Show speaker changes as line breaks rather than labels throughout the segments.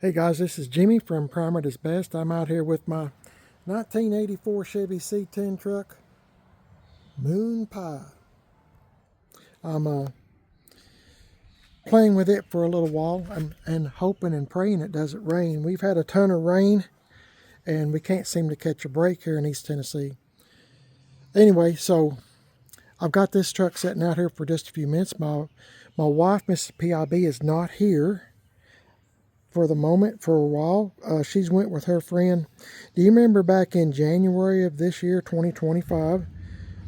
Hey guys, this is Jimmy from Primer is Best. I'm out here with my 1984 Chevy C10 truck, Moon Pie. I'm playing with it for a little while and hoping and praying it doesn't rain. We've had a ton of rain and we can't seem to catch a break here in East Tennessee. Anyway, so I've got this truck sitting out here for just a few minutes. My wife, Mrs. PIB, is not here for the moment, for a while. She's went with her friend. Do you remember back in January of this year, 2025,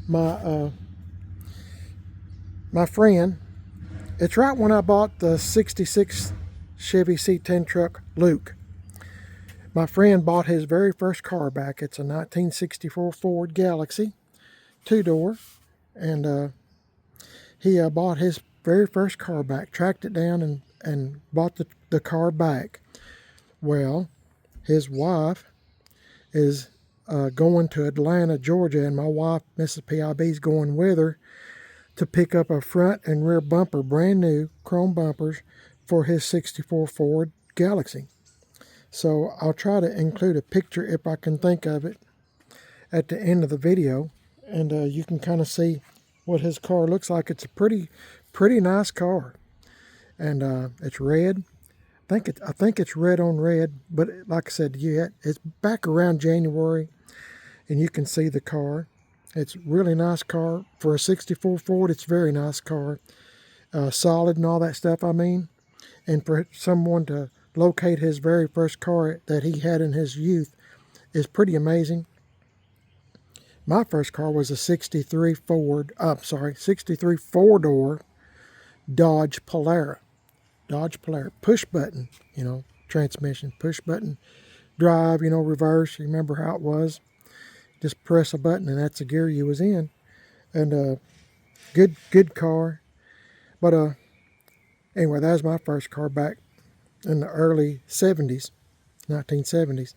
my friend, it's right when I bought the 66 Chevy C10 truck, Luke. My friend bought his very first car back. It's a 1964 Ford Galaxy, two-door, and he bought his very first car back, tracked it down and bought the car back. Well, his wife is going to Atlanta, Georgia, and my wife, Mrs. PIB, is going with her to pick up a front and rear bumper, brand new chrome bumpers for his 64 Ford Galaxy. So I'll try to include a picture if I can think of it at the end of the video, and you can kind of see what his car looks like. It's a pretty nice car, and it's red. I think it's red on red, but like I said, it's back around January, and you can see the car. It's a really nice car for a 64 Ford. It's a very nice car, solid and all that stuff. I mean, and for someone to locate his very first car that he had in his youth is pretty amazing. My first car was a 63 four-door Dodge Polara. Push button, transmission, push button drive, reverse. You remember how it was? Just press a button and that's the gear you was in. And good car. But anyway, that was my first car back in the early 1970s.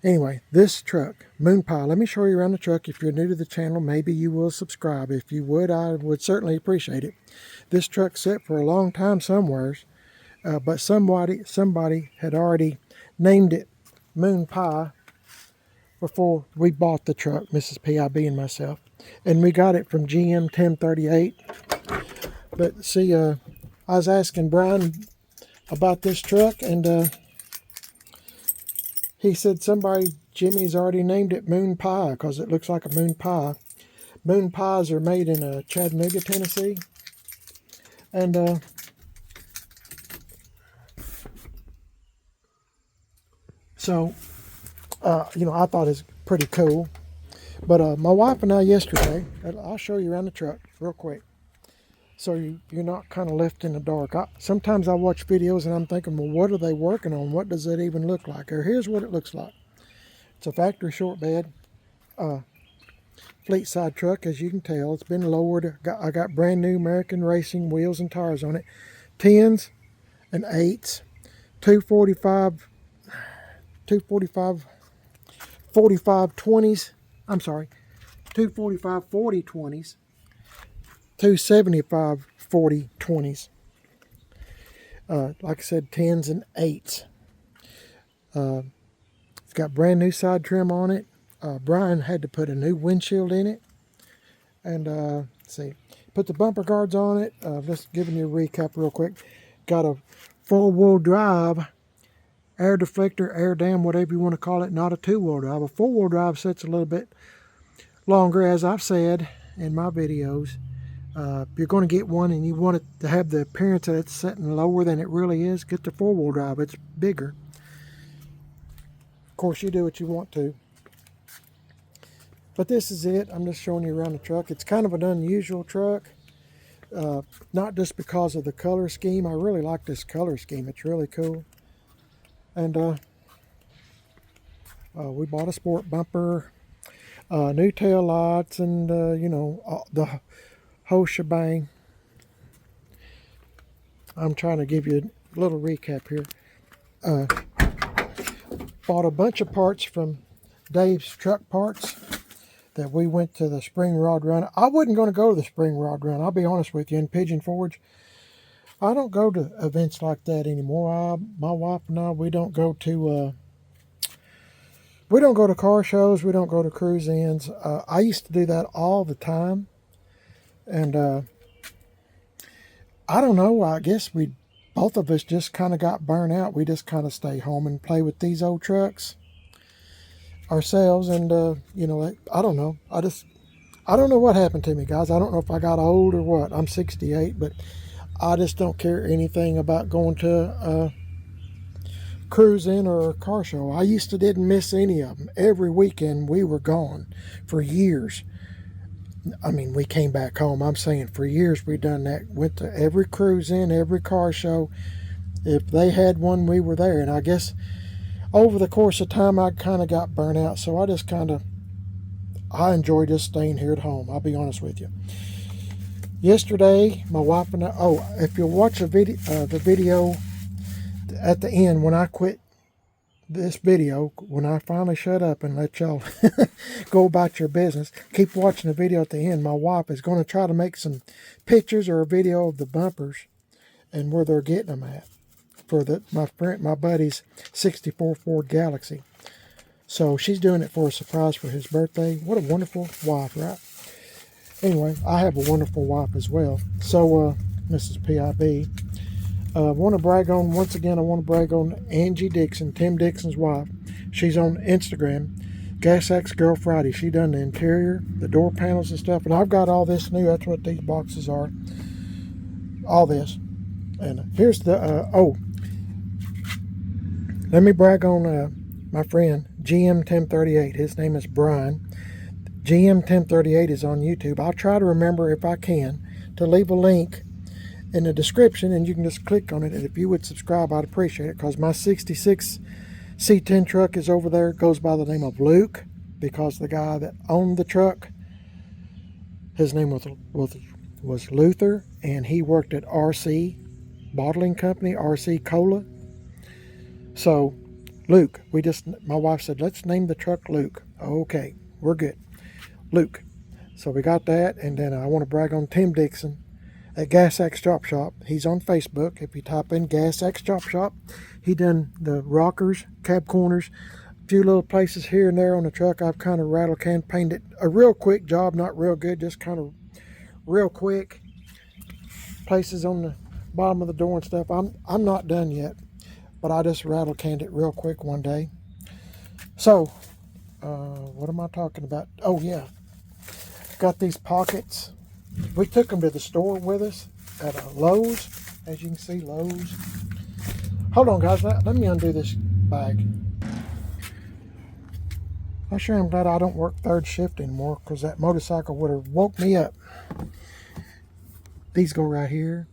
Anyway, this truck, Moon Pie, let me show you around the truck. If you're new to the channel, maybe you will subscribe. If you would, I would certainly appreciate it. This truck sat for a long time somewheres, but somebody had already named it Moon Pie before we bought the truck, Mrs. PIB and myself. And we got it from GM 1038. But see, I was asking Brian about this truck, and he said Jimmy's already named it Moon Pie because it looks like a moon pie. Moon pies are made in Chattanooga, Tennessee. And so, I thought it's pretty cool. But my wife and I yesterday, I'll show you around the truck real quick, so you're not kind of left in the dark. Sometimes I watch videos and I'm thinking, well, what are they working on? What does it even look like? Or here's what it looks like. It's a factory short bed, fleet side truck, as you can tell. It's been lowered. I got brand new American Racing wheels and tires on it. 10s and 8s, 245 20s. I'm sorry, 245 40 20s. 275 40 20s. Like I said, 10s and 8s. It's got brand new side trim on it. Brian had to put a new windshield in it. And let's see, put the bumper guards on it. Just giving you a recap real quick. Got a four-wheel drive, air deflector, air dam, whatever you want to call it. Not a two-wheel drive. A four-wheel drive sits a little bit longer, as I've said in my videos. If you're going to get one and you want it to have the appearance that it's sitting lower than it really is, get the four-wheel drive. It's bigger. Of course, you do what you want to. But this is it. I'm just showing you around the truck. It's kind of an unusual truck. Not just because of the color scheme. I really like this color scheme. It's really cool. And we bought a sport bumper, new tail lights, and, the whole shebang. I'm trying to give you a little recap here. Bought a bunch of parts from Dave's Truck Parts that we went to the Spring Rod Run. I wasn't going to go to the Spring Rod Run, I'll be honest with you, in Pigeon Forge. I don't go to events like that anymore. My wife and I, we don't go to car shows. We don't go to cruise-ins. I used to do that all the time, and I don't know. I guess both of us just kind of got burnt out. We just kind of stay home and play with these old trucks ourselves, and I don't know. I don't know what happened to me, guys. I don't know if I got old or what. I'm 68, but I just don't care anything about going to a cruise-in or a car show. I used to didn't miss any of them. Every weekend we were gone for years. I mean, we came back home. I'm saying for years we done that. Went to every cruise-in, every car show. If they had one, we were there. And I guess over the course of time, I kind of got burnt out. So I enjoy just staying here at home. I'll be honest with you. Yesterday, my wife and I, if you'll watch the video at the end, when I quit this video, when I finally shut up and let y'all go about your business, keep watching the video at the end. My wife is going to try to make some pictures or a video of the bumpers and where they're getting them at for my buddy's 64 Ford Galaxy. So she's doing it for a surprise for his birthday. What a wonderful wife, right? Anyway, I have a wonderful wife as well. So, Mrs. PIB. I want to brag on Angie Dixon, Tim Dixon's wife. She's on Instagram, Gas X Girl Friday. She done the interior, the door panels and stuff. And I've got all this new. That's what these boxes are. All this. And here's the, let me brag on my friend, GM1038. His name is Brian. GM1038 is on YouTube. I'll try to remember, if I can, to leave a link in the description, and you can just click on it. And if you would subscribe, I'd appreciate it, because my 66 C10 truck is over there. It goes by the name of Luke, because the guy that owned the truck, his name was Luther, and he worked at RC Bottling Company, RC Cola. So Luke, my wife said, let's name the truck Luke. Okay, we're good. Luke. So we got that, and then I want to brag on Tim Dixon at Gas X Chop Shop. He's on Facebook. If you type in Gas X Chop Shop, he done the rockers, cab corners, a few little places here and there on the truck. I've kind of rattle can painted a real quick job, not real good, just kind of real quick. Places on the bottom of the door and stuff. I'm not done yet, but I just rattle canned it real quick one day. So, what am I talking about? Oh yeah, got these pockets. We took them to the store with us at Lowe's. As you can see, Lowe's. Hold on, guys. Let me undo this bag. I sure am glad I don't work third shift anymore, because that motorcycle would have woke me up. These go right here.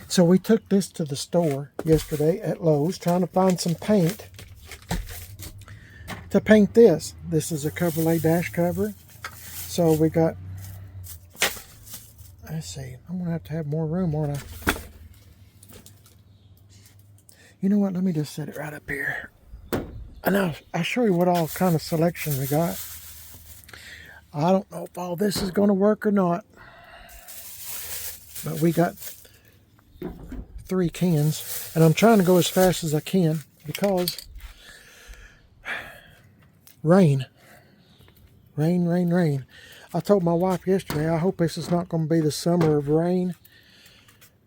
So we took this to the store yesterday at Lowe's, trying to find some paint to paint this. This is a Coverlet dash cover. So we got, let's see, I'm going to have more room, aren't I? You know what? Let me just set it right up here. And I'll show you what all kind of selection we got. I don't know if all this is going to work or not. But we got 3 cans. And I'm trying to go as fast as I can, because rain. I told my wife yesterday, I hope this is not going to be the summer of rain,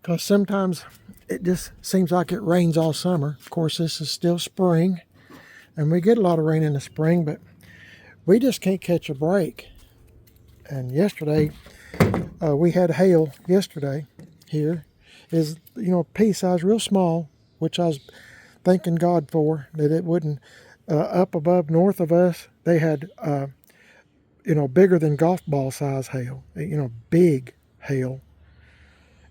because sometimes it just seems like it rains all summer. Of course, this is still spring, and we get a lot of rain in the spring, but we just can't catch a break. And yesterday, we had hail yesterday here. Is, pea size, real small, which I was thanking God for, that it wouldn't. Up above north of us, they had bigger than golf ball size hail, big hail.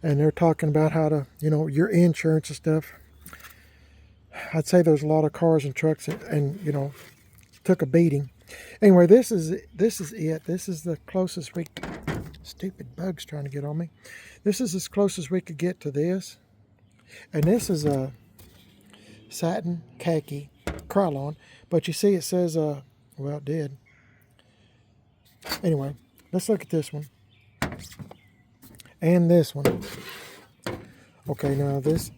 And they're talking about how to, your insurance and stuff. I'd say there's a lot of cars and trucks and took a beating. Anyway, this is it. This is the closest we, stupid bugs trying to get on me. This is as close as we could get to this. And this is a satin khaki Krylon, but you see it says, well, it did. Anyway, let's look at this one. And this one. Okay, now this,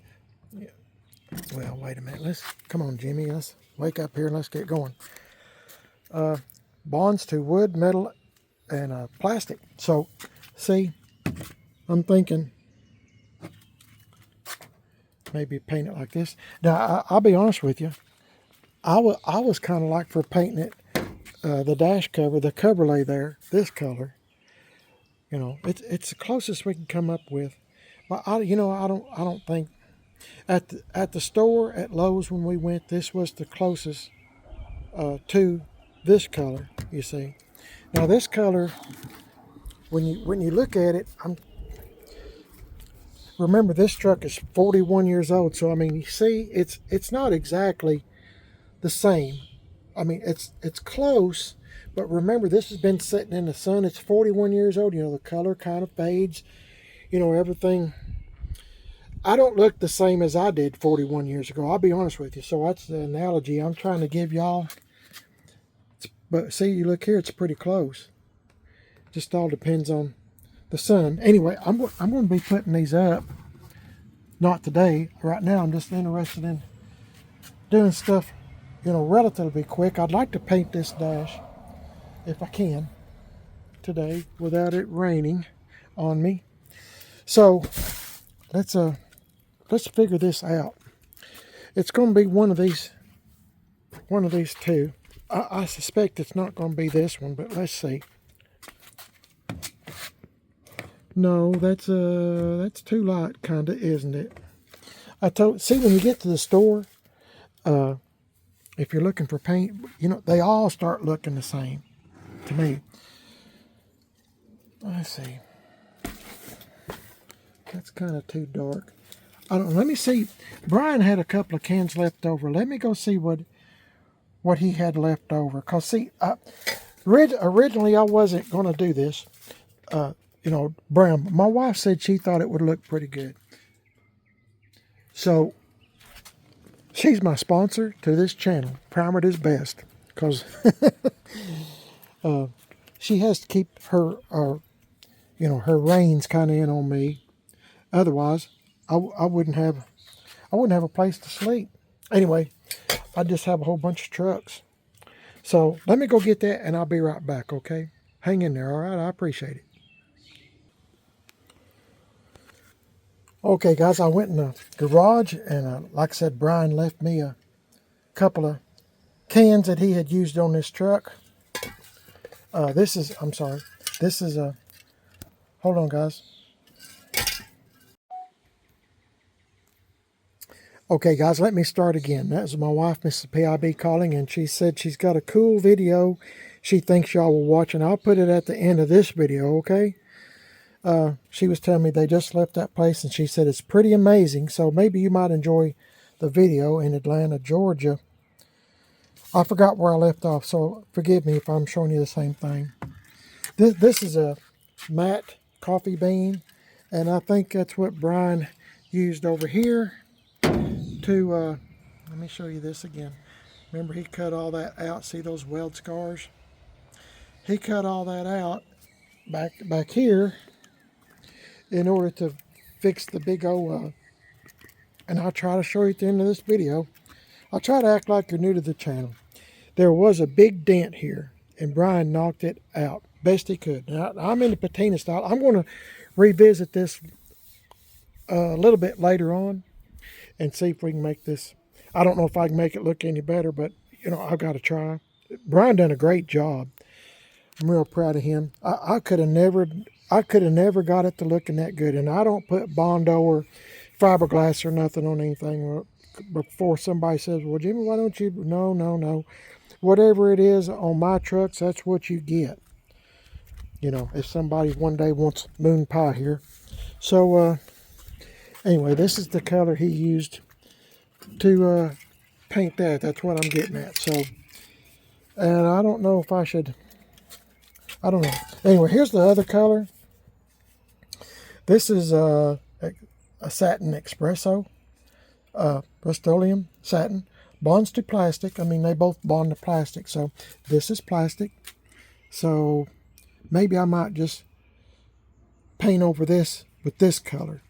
well, wait a minute. Come on, Jimmy. Let's wake up here and let's get going. Bonds to wood, metal, and plastic. So, see, I'm thinking maybe paint it like this. Now, I'll be honest with you. I was kind of like for painting it, the dash cover, the cover lay there, this color. You know, it's the closest we can come up with. But I don't think at the store at Lowe's when we went, this was the closest to this color. You see, now this color, when you look at it, remember this truck is 41 years old. So I mean, you see, it's not exactly the same. I mean, it's close, but remember this has been sitting in the sun. It's 41 years old. You know, the color kind of fades. You know, everything. I don't look the same as I did 41 years ago. I'll be honest with you. So that's the analogy I'm trying to give y'all. But see, you look here, it's pretty close. Just all depends on the sun. Anyway, I'm going to be putting these up. Not today. Right now, I'm just interested in doing stuff, you know, relatively quick. I'd like to paint this dash, if I can, today without it raining on me. So let's figure this out. It's going to be one of these two. I suspect it's not going to be this one, but let's see. No, that's too light, kind of, isn't it? See, when you get to the store, if you're looking for paint, you know, they all start looking the same to me. Let's see. That's kind of too dark. I don't know. Let me see. Brian had a couple of cans left over. Let me go see what he had left over. Because, see, originally I wasn't going to do this. You know, brown. My wife said she thought it would look pretty good. So, she's my sponsor to this channel. Primer is best. Because she has to keep her, you know, her reins kind of in on me. Otherwise, I wouldn't have a place to sleep. Anyway, I just have a whole bunch of trucks. So let me go get that and I'll be right back, okay? Hang in there, all right? I appreciate it. Okay, guys, I went in the garage and like I said, Brian left me a couple of cans that he had used on this truck. I'm sorry. This is a, hold on, guys. Okay, guys, let me start again. That was my wife, Mrs. PIB, calling, and she said she's got a cool video she thinks y'all will watch, and I'll put it at the end of this video, okay? She was telling me they just left that place, and she said it's pretty amazing, so maybe you might enjoy the video in Atlanta, Georgia. I forgot where I left off, so forgive me if I'm showing you the same thing. This is a matte coffee bean, and I think that's what Brian used over here. Let me show you this again. Remember, he cut all that out. See those weld scars? He cut all that out back here in order to fix the big old, and I'll try to show you at the end of this video. I'll try to act like you're new to the channel. There was a big dent here, and Brian knocked it out best he could. Now, I'm in the patina style. I'm going to revisit this a little bit later on and see if we can make this. I don't know if I can make it look any better, but, you know, I've got to try. Brian done a great job. I'm real proud of him. I could have never got it to looking that good. And I don't put Bondo or fiberglass or nothing on anything before somebody says, well, Jimmy, why don't you? No. Whatever it is on my trucks, that's what you get. You know, if somebody one day wants moon pie here. So, anyway, this is the color he used to paint that. That's what I'm getting at. So, and I don't know if I should, I don't know. Anyway, here's the other color. This is a satin espresso, Rust-Oleum satin. Bonds to plastic. I mean, they both bond to plastic. So, this is plastic. So, maybe I might just paint over this with this color.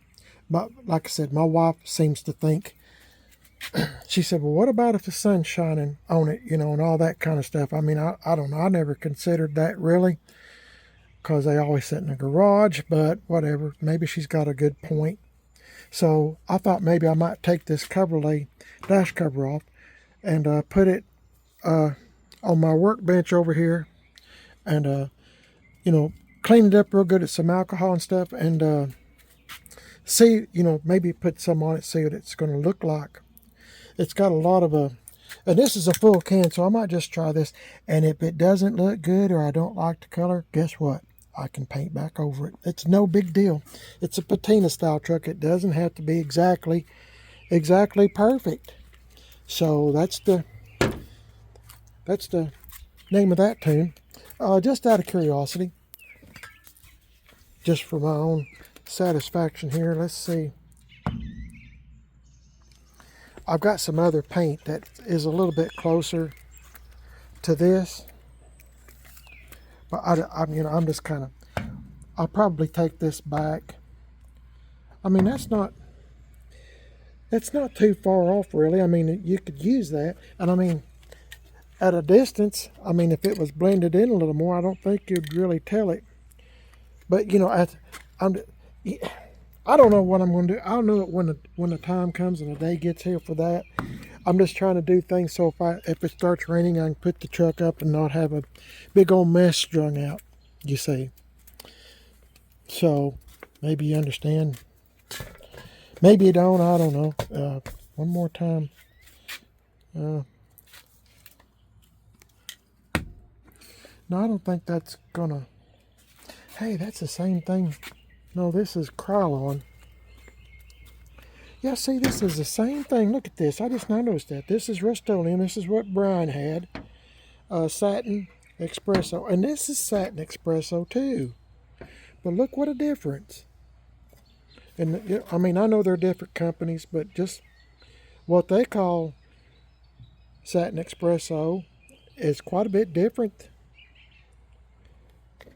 But like I said, my wife seems to think, she said, well, what about if the sun's shining on it, you know, and all that kind of stuff. I mean, I don't know. I never considered that really, because they always sit in the garage, but whatever. Maybe she's got a good point. So I thought maybe I might take this Coverlet dash cover off and put it on my workbench over here, and you know, clean it up real good with some alcohol and stuff, and see, you know, maybe put some on it, see what it's going to look like. It's got a lot of and this is a full can, so I might just try this. And if it doesn't look good or I don't like the color, guess what? I can paint back over it. It's no big deal. It's a patina style truck. It doesn't have to be exactly perfect. So that's the name of that tune. Just out of curiosity, just for my own satisfaction here, let's see. I've got some other paint that is a little bit closer to this, but you know, I'm just kind of, I'll probably take this back. I mean, that's not too far off, really. I mean, you could use that, and I mean, at a distance, I mean, if it was blended in a little more, I don't think you'd really tell it. But you know, I don't know what I'm going to do. I'll know it when the time comes and the day gets here for that. I'm just trying to do things so if it starts raining, I can put the truck up and not have a big old mess strung out, you see. So maybe you understand. Maybe you don't. I don't know. One more time. No, I don't think that's gonna. Hey, that's the same thing. No, this is Krylon. Yeah, see, this is the same thing. Look at this. I just now noticed that. This is Rust-Oleum. This is what Brian had. Satin Espresso. And this is Satin Espresso, too. But look what a difference. And, I mean, I know they're different companies, but just what they call Satin Espresso is quite a bit different.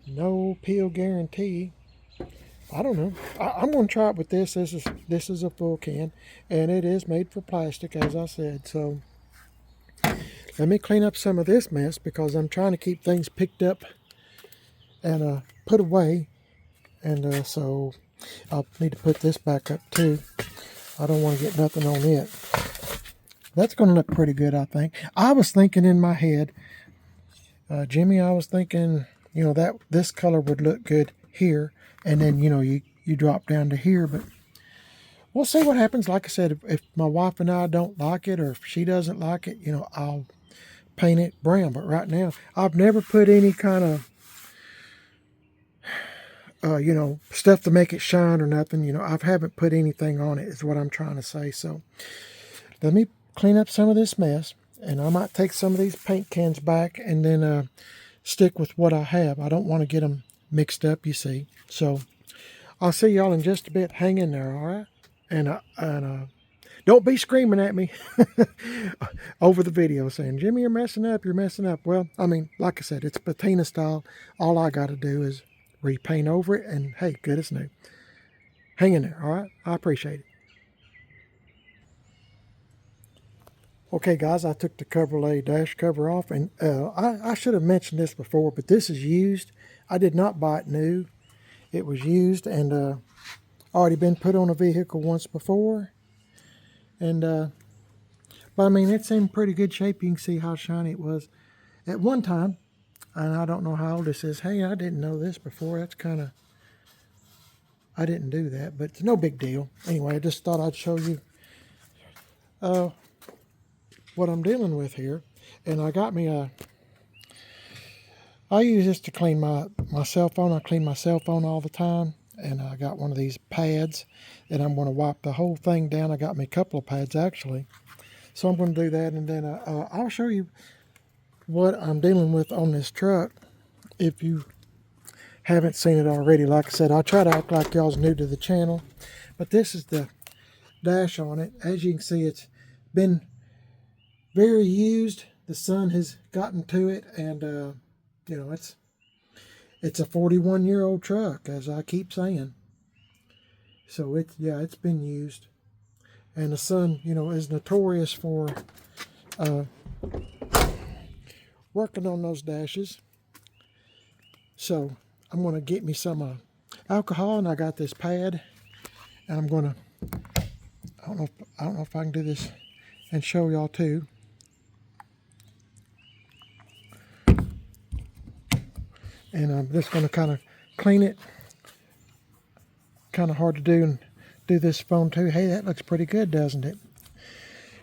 No peel guarantee. I don't know. I'm going to try it with this. This is a full can, and it is made for plastic, as I said. So let me clean up some of this mess because I'm trying to keep things picked up and put away. And so I'll need to put this back up too. I don't want to get nothing on it. That's going to look pretty good, I think. I was thinking in my head, Jimmy, I was thinking, you know, that this color would look good here. And then, you know, you drop down to here, but we'll see what happens. Like I said, if my wife and I don't like it, or if she doesn't like it, you know, I'll paint it brown. But right now, I've never put any kind of, you know, stuff to make it shine or nothing. You know, I haven't put anything on it, is what I'm trying to say. So let me clean up some of this mess, and I might take some of these paint cans back and then stick with what I have. I don't want to get them mixed up, you see. So I'll see y'all in just a bit. Hang in there, all right? And don't be screaming at me over the video saying, Jimmy, you're messing up, you're messing up. Well, I mean, like I said, it's patina style. All I got to do is repaint over it, and hey, good as new. Hang in there, all right? I appreciate it. Okay, guys, I took the Coverlet dash cover off, and I should have mentioned this before, but this is used. I did not buy it new. It was used and already been put on a vehicle once before. And, but I mean, it's in pretty good shape. You can see how shiny it was at one time. And I don't know how old this is. Hey, I didn't know this before. That's kind of, I didn't do that, but it's no big deal. Anyway, I just thought I'd show you what I'm dealing with here. And I got me I use this to clean my cell phone. I clean my cell phone all the time. And I got one of these pads and I'm going to wipe the whole thing down. I got me a couple of pads actually. So I'm going to do that, and then I'll show you what I'm dealing with on this truck if you haven't seen it already. Like I said, I try to act like y'all's new to the channel. But this is the dash on it. As you can see, it's been very used. The sun has gotten to it, and you know, it's a 41-year-old truck, as I keep saying. So it's been used. And the son, is notorious for working on those dashes. So I'm going to get me some alcohol, and I got this pad, and I'm going to, I don't know if I can do this and show y'all too. And I'm just going to kind of clean it. Kind of hard to do and do this phone too. Hey, that looks pretty good, doesn't it?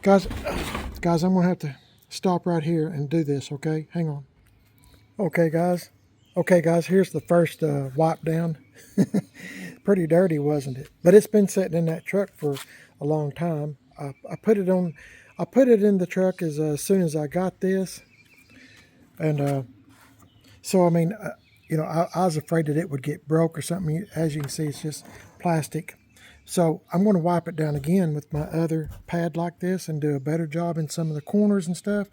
Guys, I'm going to have to stop right here and do this, okay? Hang on. Okay, guys. Here's the first wipe down. Pretty dirty, wasn't it? But it's been sitting in that truck for a long time. I put it in the truck as soon as I got this. And so, I mean, I was afraid that it would get broke or something. As you can see, it's just plastic. So I'm going to wipe it down again with my other pad like this and do a better job in some of the corners and stuff.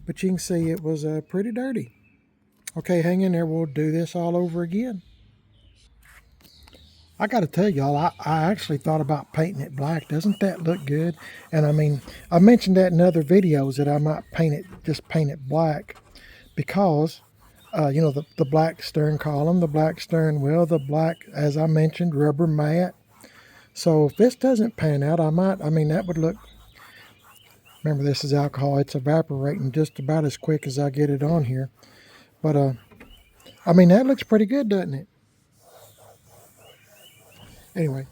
But you can see it was pretty dirty. Okay, hang in there. We'll do this all over again. I got to tell y'all, I actually thought about painting it black. Doesn't that look good? And I mean, I mentioned that in other videos that I might just paint it black because, the black stern column, the black stern wheel, the black, as I mentioned, rubber mat. So if this doesn't pan out, that would look, remember this is alcohol, it's evaporating just about as quick as I get it on here. But, that looks pretty good, doesn't it? Anyway,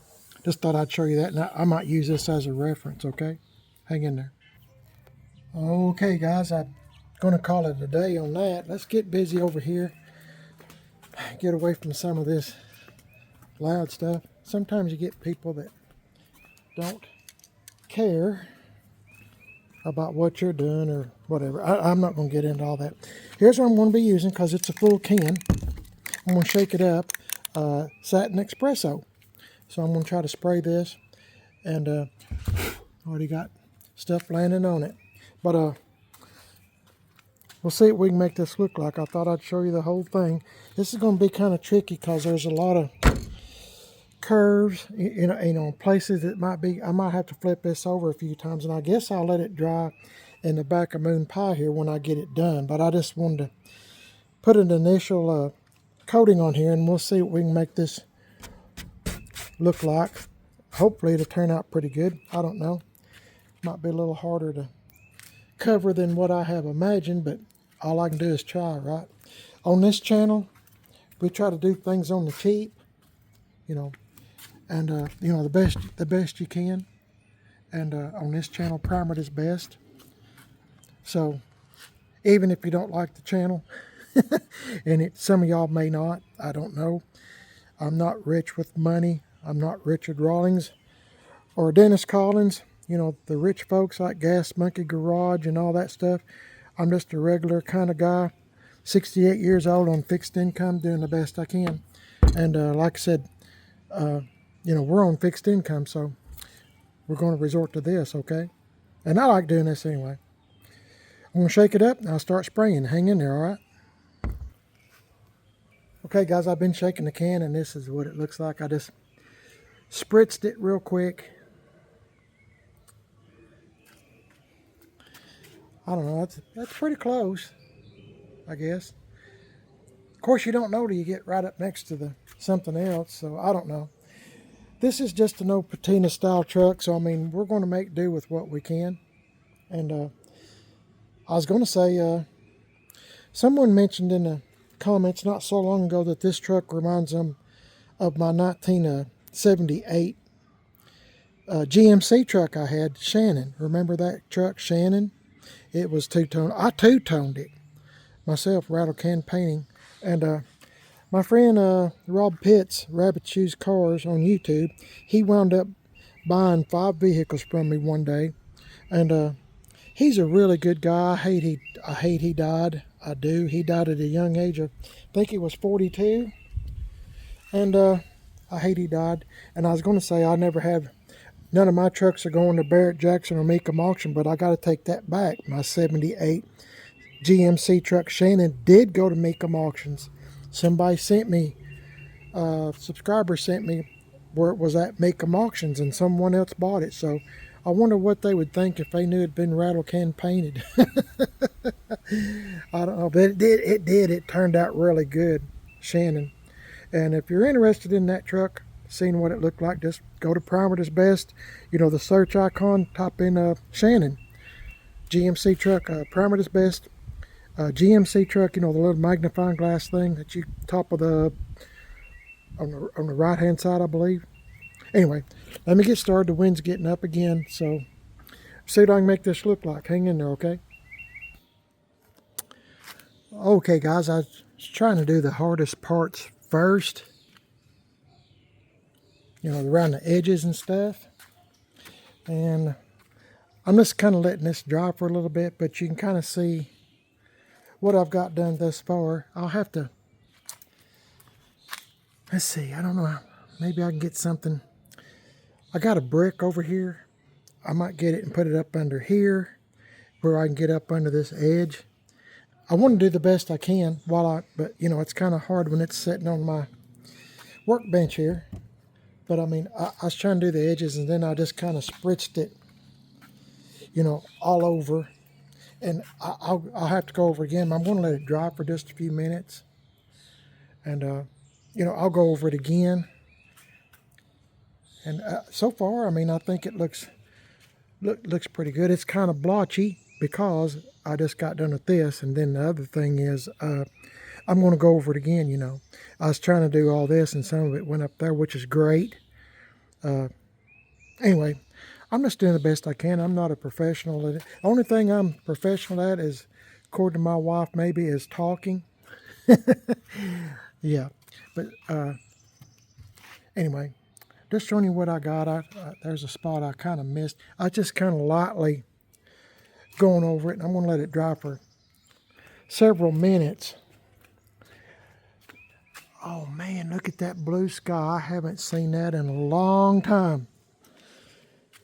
just thought I'd show you that, and I might use this as a reference, okay? Hang in there. Okay, guys, I'm going to call it a day on that. Let's get busy over here. Get away from some of this loud stuff. Sometimes you get people that don't care about what you're doing or whatever. I'm not going to get into all that. Here's what I'm going to be using because it's a full can. I'm going to shake it up. Satin Espresso. So I'm going to try to spray this. And already got stuff landing on it. But we'll see what we can make this look like. I thought I'd show you the whole thing. This is going to be kind of tricky because there's a lot of curves, places that I might have to flip this over a few times, and I guess I'll let it dry in the back of Moon Pie here when I get it done. But I just wanted to put an initial coating on here, and we'll see what we can make this look like. Hopefully it'll turn out pretty good. I don't know. Might be a little harder to cover than what I have imagined, but all I can do is try, right? On this channel, we try to do things on the cheap, and the best you can. And on this channel, primer is best. So even if you don't like the channel, and some of y'all may not, I don't know. I'm not rich with money. I'm not Richard Rawlings or Dennis Collins. The rich folks like Gas Monkey Garage and all that stuff. I'm just a regular kind of guy, 68 years old on fixed income, doing the best I can. And like I said, we're on fixed income, so we're going to resort to this, okay? And I like doing this anyway. I'm going to shake it up, and I'll start spraying. Hang in there, all right? Okay, guys, I've been shaking the can, and this is what it looks like. I just spritzed it real quick. I don't know, that's pretty close, I guess. Of course, you don't know till you get right up next to something else, so I don't know. This is just an old patina style truck, so we're going to make do with what we can. And I was going to say, someone mentioned in the comments not so long ago that this truck reminds them of my 1978 GMC truck I had, Shannon. Remember that truck, Shannon? It was two-tone. I two-toned it myself, Rattle Can Painting. And my friend Rob Pitts, Rabbit Shoes Cars on YouTube, he wound up buying 5 vehicles from me one day. And he's a really good guy. I hate he died. I do. He died at a young age of, I think he was 42. And I hate he died. And I was going to say none of my trucks are going to Barrett Jackson or Mecum auction, but I got to take that back. My 78 GMC truck Shannon did go to Mecum auctions. Somebody sent me, subscriber sent me where it was at Macomb Auctions and someone else bought it. So I wonder what they would think if they knew it had been rattle can painted. I don't know, but it did. It did. It turned out really good, Shannon. And if you're interested in that truck, seeing what it looked like, just go to Primer Is Best. You know, the search icon, type in Shannon, GMC truck, Primer Is Best, GMC truck. You know, the little magnifying glass thing that you top of the on the right hand side, I believe. Anyway, let me get started. The wind's getting up again, so see what I can make this look like. Hang in there, okay? Okay, guys, I was trying to do the hardest parts first. You know, around the edges and stuff. And I'm just kind of letting this dry for a little bit, but you can kind of see what I've got done thus far. I'll have to, let's see, I don't know, maybe I can get something. I got a brick over here. I might get it and put it up under here where I can get up under this edge. I want to do the best I can but you know, it's kind of hard when it's sitting on my workbench here. But I mean, I was trying to do the edges, and then I just kind of spritzed it, you know, all over. And I'll have to go over again. I'm going to let it dry for just a few minutes. And, you know, I'll go over it again. And so far, I mean, I think it looks pretty good. It's kind of blotchy because I just got done with this. And then the other thing is, I'm going to go over it again, you know. I was trying to do all this, and some of it went up there, which is great. Anyway, I'm just doing the best I can. I'm not a professional at it. The only thing I'm professional at is, according to my wife, maybe is talking. Yeah. But anyway, just showing you what I got. There's a spot I kind of missed. I just kind of lightly going over it, and I'm going to let it dry for several minutes. Oh man, look at that blue sky. I haven't seen that in a long time.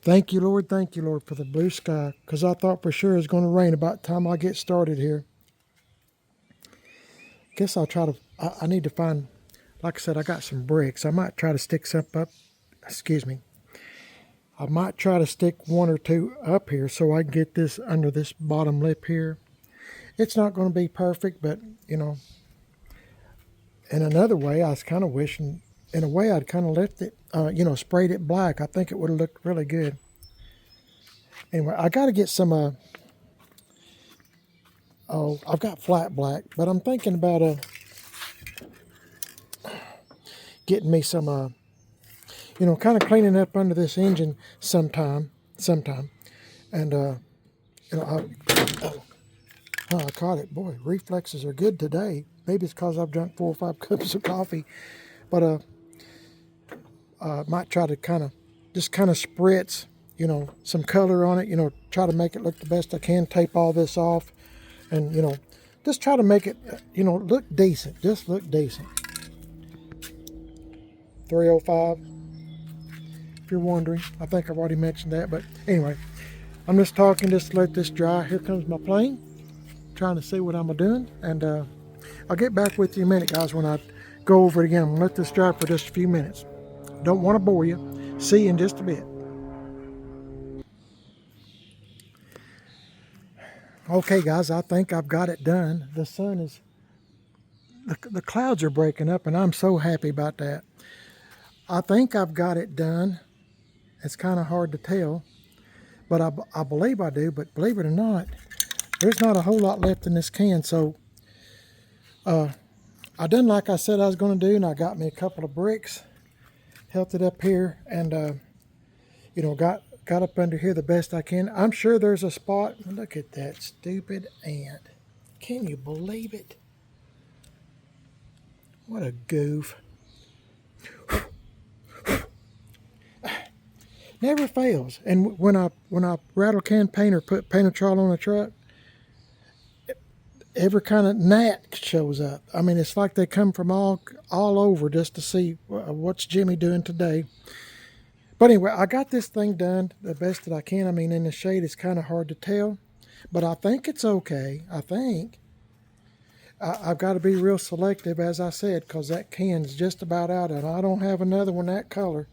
Thank you, Lord, for the blue sky, because I thought for sure it was going to rain about the time I get started here. Guess I'll try to, I need to find, like I said, I got some bricks. I might try to stick some up, excuse me. I might try to stick one or two up here so I can get this under this bottom lip here. It's not going to be perfect, but, you know, in another way, I was kind of wishing, in a way, I'd kind of left it, you know, sprayed it black. I think it would have looked really good. Anyway, I got to get some, I've got flat black, but I'm thinking about getting me some, you know, kind of cleaning up under this engine sometime. And, you know, I caught it. Boy, reflexes are good today. Maybe it's because I've drunk 4 or 5 cups of coffee. But might try to kind of spritz, you know, some color on it. You know, try to make it look the best I can. Tape all this off, and you know, just try to make it, you know, look decent. Just look decent. 305. If you're wondering, I think I've already mentioned that. But anyway, I'm just talking. Just let this dry. Here comes my plane. Trying to see what I'm doing, and I'll get back with you in a minute, guys, when I go over it again. I'm going to let this dry for just a few minutes. Don't want to bore you. See you in just a bit. Okay, guys, I think I've got it done. The sun is, the clouds are breaking up, and I'm so happy about that. I think I've got it done. It's kind of hard to tell, but I believe I do. But believe it or not, there's not a whole lot left in this can. So I done like I said I was going to do, and I got me a couple of bricks, held it up here, and you know, got up under here the best I can. I'm sure there's a spot. Look at that stupid ant. Can you believe it? What a goof. Never fails. And when I rattle can paint or put paint-a-trowel on a truck, every kind of gnat shows up. I mean, it's like they come from all over just to see what's Jimmy doing today. But anyway, I got this thing done the best that I can. I mean, in the shade, it's kind of hard to tell, but I think it's okay. I think. I've got to be real selective, as I said, because that can's just about out, and I don't have another one that color.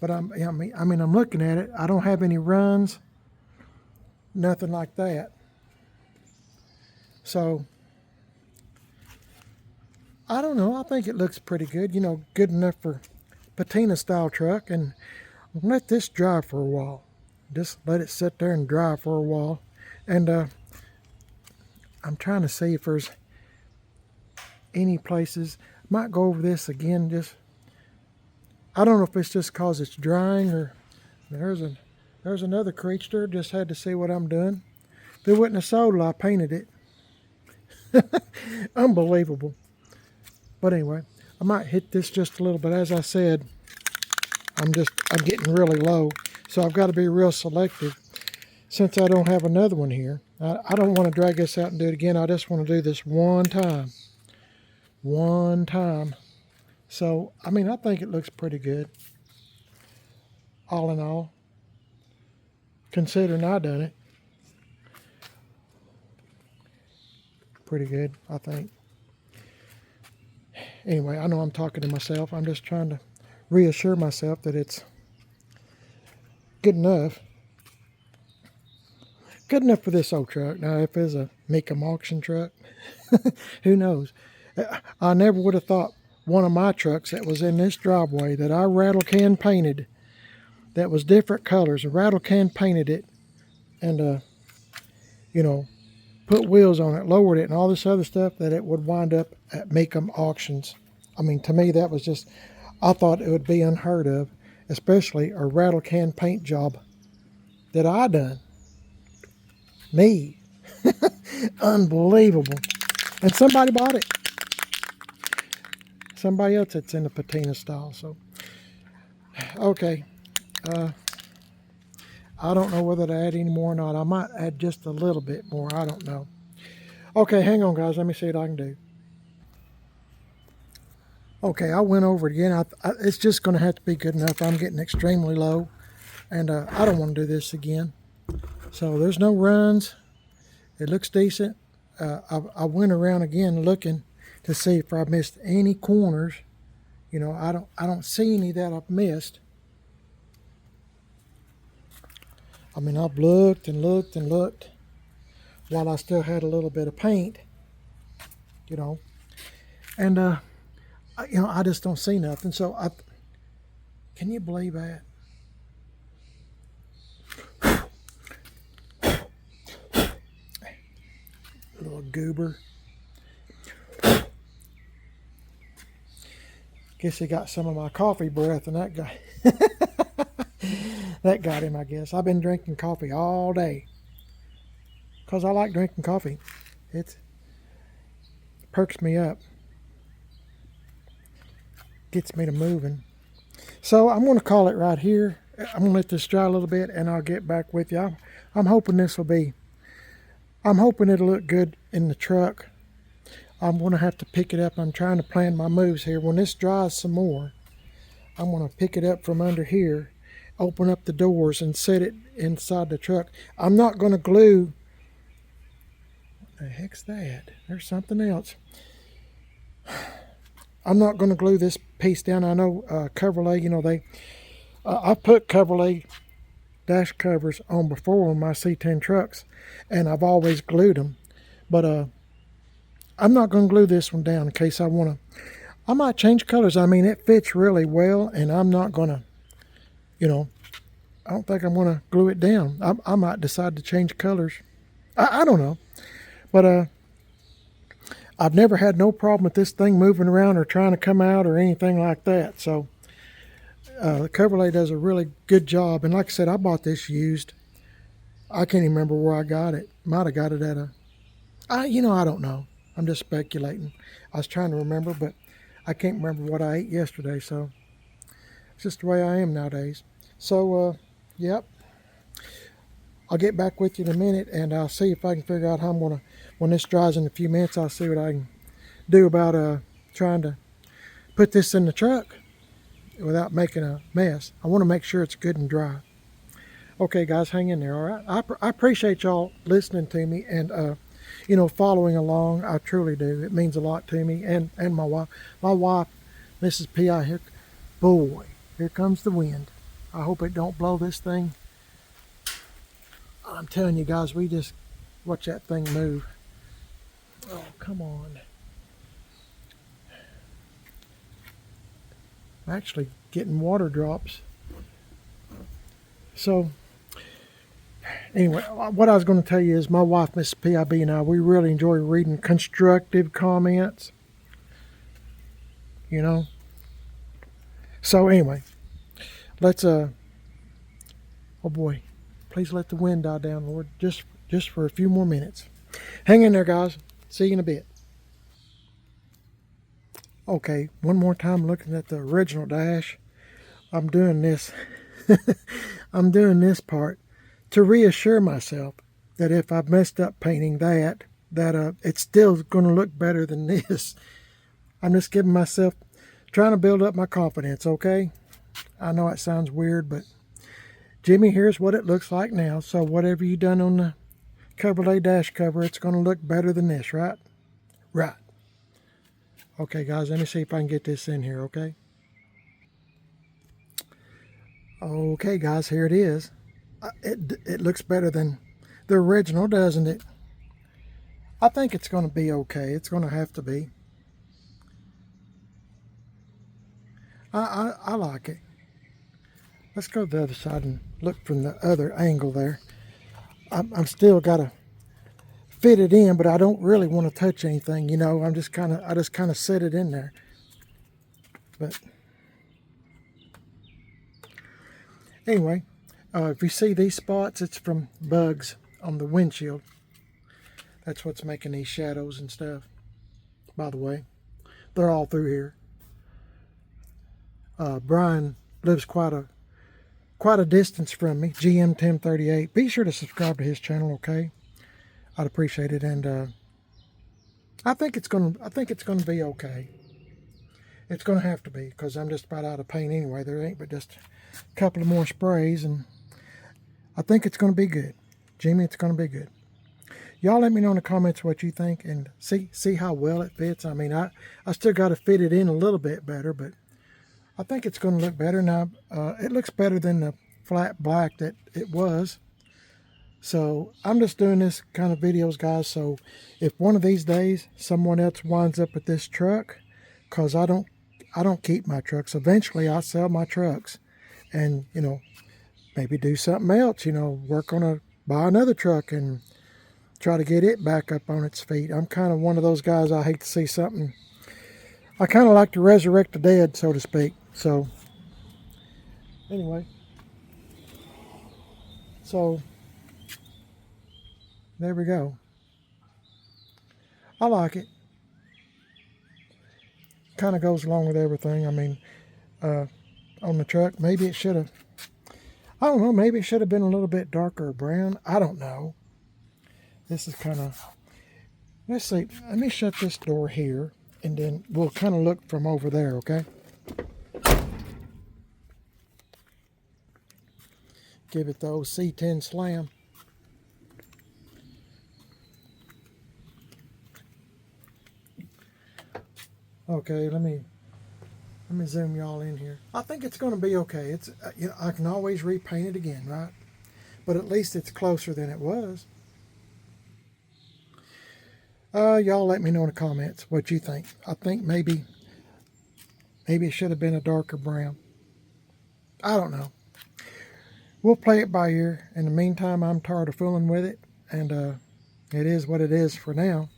But I'm looking at it. I don't have any runs, nothing like that. So I don't know. I think it looks pretty good. You know, good enough for patina style truck. And let this dry for a while. Just let it sit there and dry for a while. And I'm trying to see if there's any places. Might go over this again. Just I don't know if it's just cause it's drying, or there's another creature. Just had to see what I'm doing. If it wouldn't have sold, I painted it. Unbelievable. But anyway, I might hit this just a little bit. As I said, I'm getting really low, so I've got to be real selective since I don't have another one here. I don't want to drag this out and do it again. I just want to do this one time. One time. So, I mean, I think it looks pretty good. All in all. Considering I done it. Pretty good, I think. Anyway, I know I'm talking to myself. I'm just trying to reassure myself that it's good enough. Good enough for this old truck. Now, if it's a make 'em auction truck, who knows? I never would have thought one of my trucks that was in this driveway that I rattle can painted, that was different colors, and rattle can painted it, and you know, put wheels on it, lowered it, and all this other stuff, that it would wind up at make 'em auctions. I mean, to me, that was just, I thought it would be unheard of, especially a rattle can paint job that I done. Me. Unbelievable. And somebody bought it. Somebody else that's in the patina style. So, okay. I don't know whether to add any more or not. I might add just a little bit more. I don't know. Okay, hang on, guys. Let me see what I can do. Okay, I went over it again. It's just going to have to be good enough. I'm getting extremely low, and I don't want to do this again. So there's no runs. It looks decent. I went around again looking to see if I missed any corners. You know, I don't see any that I've missed. I mean, I've looked and looked and looked while I still had a little bit of paint, you know, and you know, I just don't see nothing. So can you believe that? Little goober. Guess he got some of my coffee breath, and that guy. That got him, I guess. I've been drinking coffee all day because I like drinking coffee. It perks me up, gets me to moving. So I'm going to call it right here. I'm going to let this dry a little bit, and I'll get back with you. I'm hoping I'm hoping it'll look good in the truck. I'm going to have to pick it up. I'm trying to plan my moves here. When this dries some more, I'm going to pick it up from under here, open up the doors, and set it inside the truck. I'm not going to glue. What the heck's that? There's something else. I'm not going to glue this piece down. I know Chevrolet, you know, I put Chevrolet dash covers on before on my C10 trucks, and I've always glued them. But I'm not going to glue this one down in case I want to. I might change colors. I mean, it fits really well, and I'm not going to, you know, I don't think I'm going to glue it down. I might decide to change colors. I don't know. But I've never had no problem with this thing moving around or trying to come out or anything like that. So the Chevrolet does a really good job. And like I said, I bought this used. I can't even remember where I got it. Might have got it at you know, I don't know. I'm just speculating. I was trying to remember, but I can't remember what I ate yesterday. So it's just the way I am nowadays. So, yep. I'll get back with you in a minute, and I'll see if I can figure out how I'm going to, when this dries in a few minutes, I'll see what I can do about trying to put this in the truck without making a mess. I want to make sure it's good and dry. Okay, guys, hang in there, all right? I appreciate y'all listening to me and, you know, following along. I truly do. It means a lot to me and my wife. My wife, Mrs. P.I. Here, boy, here comes the wind. I hope it don't blow this thing. I'm telling you guys, we just watch that thing move. Oh, come on. I'm actually getting water drops. So, anyway, what I was going to tell you is my wife, Mrs. PIB, and I, we really enjoy reading constructive comments. You know? So, anyway, let's, oh boy, please let the wind die down, Lord, just for a few more minutes. Hang in there, guys. See you in a bit. Okay, one more time looking at the original dash. I'm doing this. I'm doing this part to reassure myself that if I've messed up painting that it's still going to look better than this. I'm just giving myself, trying to build up my confidence, okay? I know it sounds weird, but Jimmy, here's what it looks like now. So whatever you done on the Chevrolet dash cover, it's going to look better than this, right? Right. Okay, guys, let me see if I can get this in here, okay? Okay, guys, here it is. It looks better than the original, doesn't it? I think it's going to be okay. It's going to have to be. I like it. Let's go to the other side and look from the other angle there. I'm still got to fit it in, but I don't really want to touch anything, you know. I just kind of set it in there. But anyway, if you see these spots, it's from bugs on the windshield. That's what's making these shadows and stuff. By the way, they're all through here. Brian lives quite a distance from me. GM 1038. Be sure to subscribe to his channel, okay? I'd appreciate it, and I think it's gonna be okay. It's gonna have to be, because I'm just about out of paint anyway. There ain't but just a couple of more sprays, and I think it's gonna be good. Jimmy, it's gonna be good. Y'all let me know in the comments what you think, and see how well it fits. I mean, I still got to fit it in a little bit better, but I think it's going to look better now. It looks better than the flat black that it was. So I'm just doing this kind of videos, guys. So if one of these days someone else winds up with this truck, because I don't keep my trucks. Eventually I'll sell my trucks, and you know, maybe do something else. You know, buy another truck and try to get it back up on its feet. I'm kind of one of those guys. I hate to see something. I kind of like to resurrect the dead, so to speak. So anyway, so there we go. I like it. Kind of goes along with everything. I mean, on the truck, maybe it should have, I don't know, maybe it should have been a little bit darker brown. I don't know. This is kind of, let's see, let me shut this door here, and then we'll kind of look from over there, okay? Give it the old C10 slam. Okay, let me zoom y'all in here. I think it's going to be okay. It's you know, I can always repaint it again, right? But at least it's closer than it was. Y'all let me know in the comments what you think. I think maybe it should have been a darker brown. I don't know. We'll play it by ear. In the meantime, I'm tired of fooling with it, and it is what it is for now.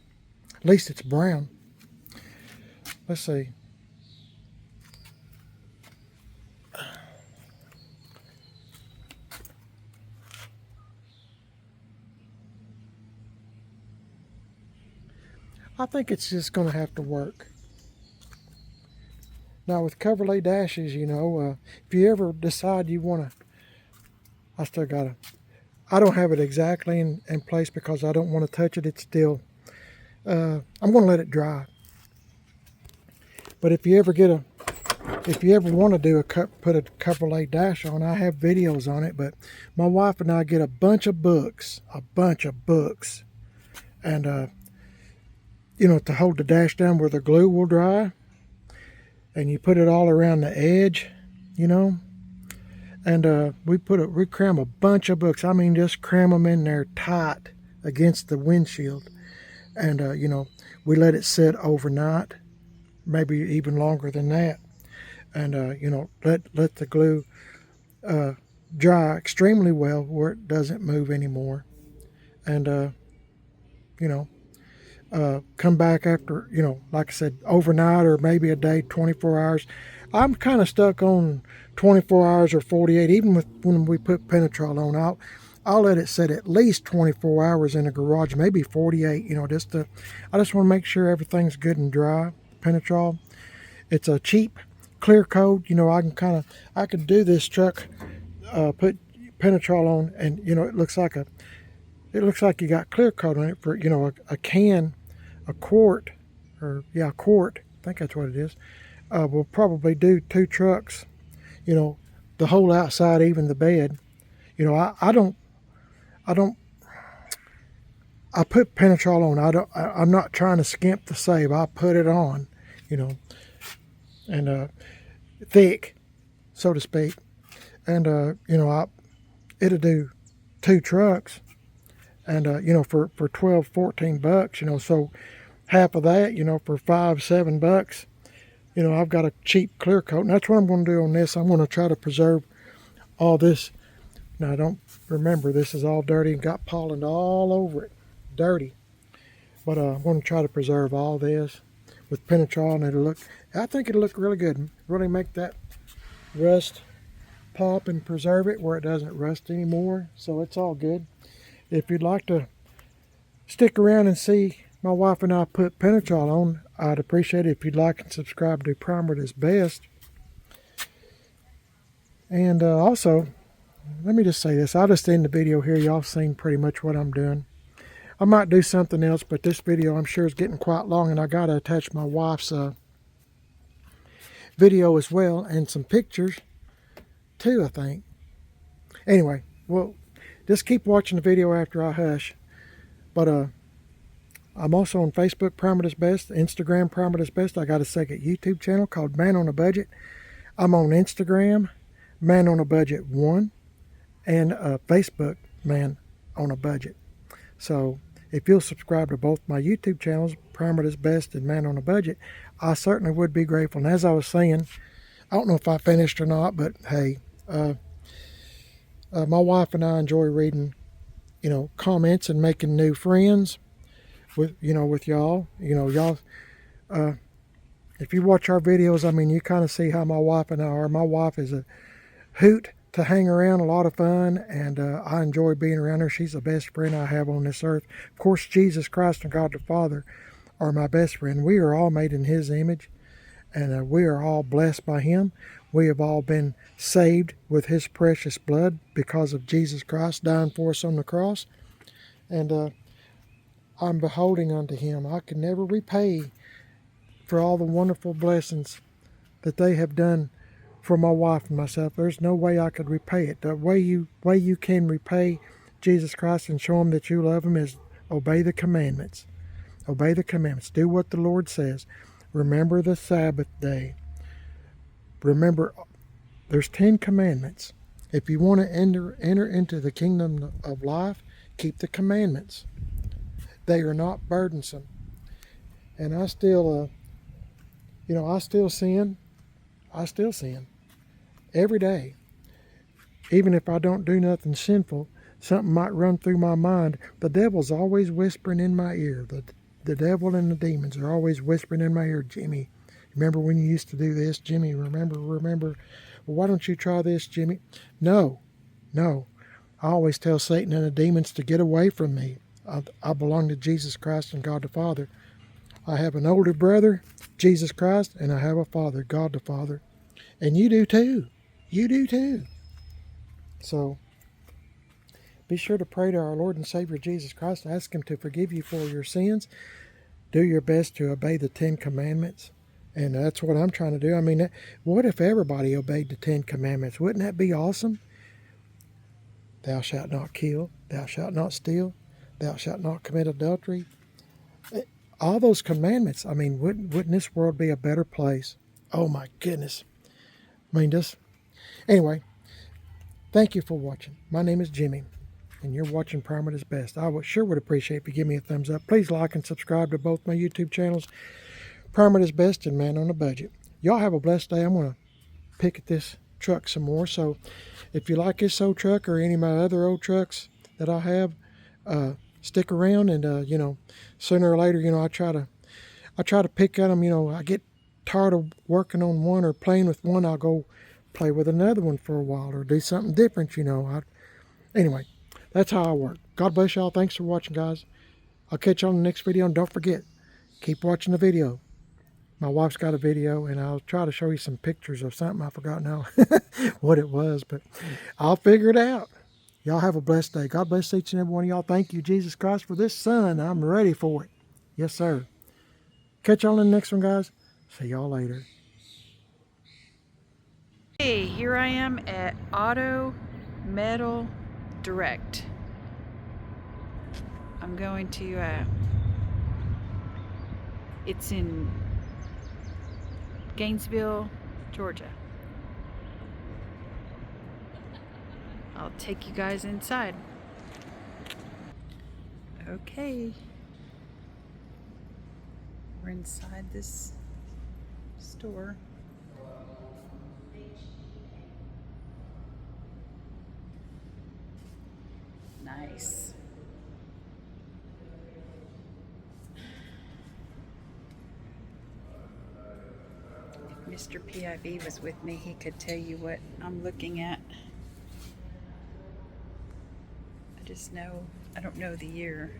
At least it's brown. Let's see. I think it's just going to have to work. Now with Chevrolet dashes, you know, if you ever decide you want to, I don't have it exactly in place because I don't want to touch it. It's still, I'm going to let it dry. But if you ever want to do put a Chevrolet dash on, I have videos on it. But my wife and I get a bunch of books, and you know, to hold the dash down where the glue will dry, and you put it all around the edge, you know, And we cram a bunch of books. I mean, just cram them in there tight against the windshield. And, you know, we let it sit overnight, maybe even longer than that. And, you know, let the glue dry extremely well where it doesn't move anymore. And, you know, come back after, you know, like I said, overnight or maybe a day, 24 hours. I'm kind of stuck on 24 hours or 48, even when we put Penetrol on. I'll let it sit at least 24 hours in the garage, maybe 48, you know, I just want to make sure everything's good and dry. Penetrol, it's a cheap clear coat. You know, I could do this truck, put Penetrol on, and, you know, it looks like you got clear coat on it for, you know, a quart, a quart, I think that's what it is. We'll probably do 2 trucks, you know, the whole outside, even the bed. You know, I put Penetrol on. I'm not trying to skimp the save. I put it on, you know, and thick, so to speak. And, you know, it'll do 2 trucks. And, you know, for 12, 14 bucks, you know, so half of that, you know, for $5, $7, you know, I've got a cheap clear coat. And that's what I'm going to do on this. I'm going to try to preserve all this. Now, I don't remember, this is all dirty and got pollen all over it. Dirty. But I'm going to try to preserve all this with Penetrol, and I think it'll look really good. Really make that rust pop and preserve it where it doesn't rust anymore. So it's all good. If you'd like to stick around and see my wife and I put Penetrol on, I'd appreciate it if you'd like and subscribe to Primer Is Best. And also, let me just say this. I'll just end the video here. Y'all seen pretty much what I'm doing. I might do something else, but this video I'm sure is getting quite long, and I got to attach my wife's video as well, and some pictures too, I think. Anyway, well, just keep watching the video after I hush. But I'm also on Facebook, Primer Is Best, Instagram, Primer Is Best. I got a second YouTube channel called Man on a Budget. I'm on Instagram, Man on a Budget 1, and Facebook, Man on a Budget. So if you'll subscribe to both my YouTube channels, Primer Is Best and Man on a Budget, I certainly would be grateful. And as I was saying, I don't know if I finished or not, but hey, my wife and I enjoy reading, you know, comments and making new friends with y'all. You know, y'all, if you watch our videos, I mean, you kind of see how my wife and I are. My wife is a hoot to hang around, a lot of fun, and I enjoy being around her. She's the best friend I have on this earth. Of course, Jesus Christ and God the Father are my best friend. We are all made in His image, and we are all blessed by Him. We have all been saved with His precious blood because of Jesus Christ dying for us on the cross. And I'm beholding unto Him. I can never repay for all the wonderful blessings that they have done for my wife and myself. There's no way I could repay it. The way you can repay Jesus Christ and show Him that you love Him is obey the commandments. Obey the commandments. Do what the Lord says. Remember the Sabbath day. Remember, there's 10 commandments. If you want to enter into the kingdom of life, keep the commandments. They are not burdensome. And I still, I still sin. I still sin. Every day. Even if I don't do nothing sinful, something might run through my mind. The devil's always whispering in my ear. The devil and the demons are always whispering in my ear. Jimmy, remember when you used to do this? Jimmy, remember. Well, why don't you try this, Jimmy? No. I always tell Satan and the demons to get away from me. I belong to Jesus Christ and God the Father. I have an older brother, Jesus Christ, and I have a father, God the Father. And you do too. You do too. So, be sure to pray to our Lord and Savior Jesus Christ. Ask Him to forgive you for your sins. Do your best to obey the 10 commandments. And that's what I'm trying to do. I mean, what if everybody obeyed the 10 commandments? Wouldn't that be awesome? Thou shalt not kill. Thou shalt not steal. Thou shalt not commit adultery. All those commandments, I mean, wouldn't this world be a better place? Oh my goodness. I mean, anyway, Thank you for watching. My name is Jimmy, and you're watching Primer at His Best. I would appreciate if you give me a thumbs up. Please like and subscribe to both my YouTube channels, Primer at His Best and Man on a Budget. Y'all have a blessed day. I'm going to pick at this truck some more. So if you like this old truck or any of my other old trucks that I have, stick around, and you know, sooner or later, you know, I try to pick at them. You know, I get tired of working on one or playing with one, I'll go play with another one for a while or do something different, you know. Anyway, that's how I work. God bless y'all. Thanks for watching, guys. I'll catch you on the next video, and don't forget, keep watching the video. My wife's got a video, and I'll try to show you some pictures of something. I forgot now what it was, but I'll figure it out. Y'all have a blessed day. God bless each and every one of y'all. Thank you, Jesus Christ, for this sun. I'm ready for it. Yes, sir. Catch y'all in the next one, guys. See y'all later.
Hey, here I am at Auto Metal Direct. I'm going to, it's in Gainesville, Georgia. I'll take you guys inside. Okay. We're inside this store. Nice. If Mr. PIB was with me, he could tell you what I'm looking at. I don't know the year.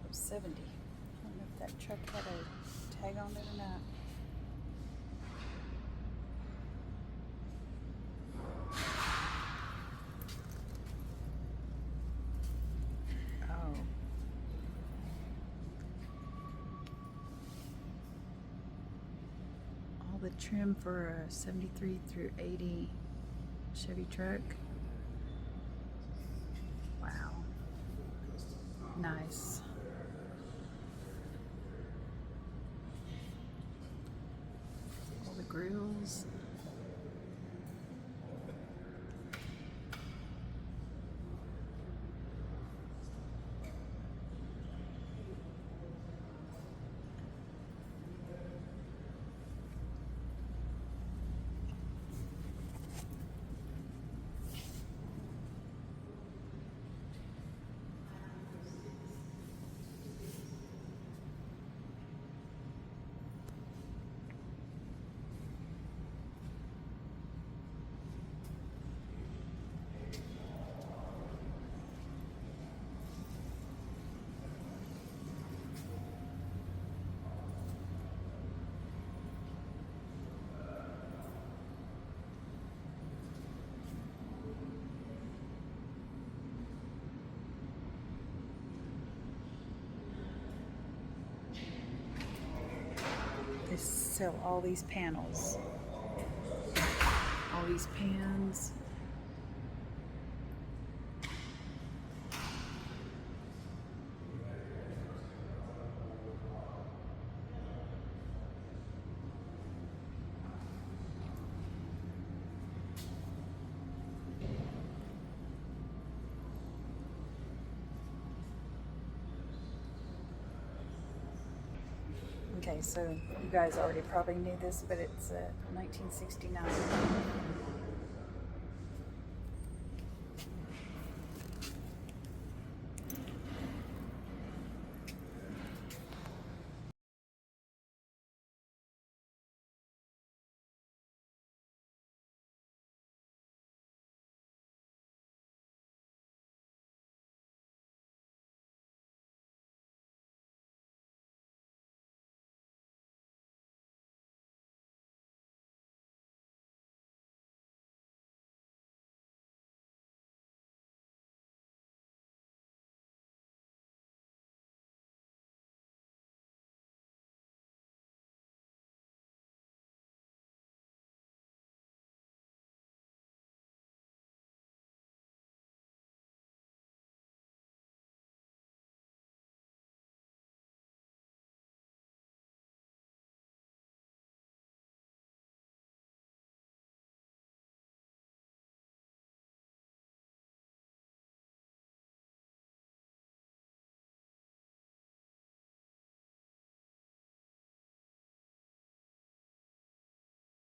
Oh, 70. I don't know if that truck had a tag on it or not. Oh. All the trim for a 73 through 80 Chevy truck. Wow. Nice. All the grills. They sell all these panels, all these pans. Okay, so you guys already probably knew this, but it's 1969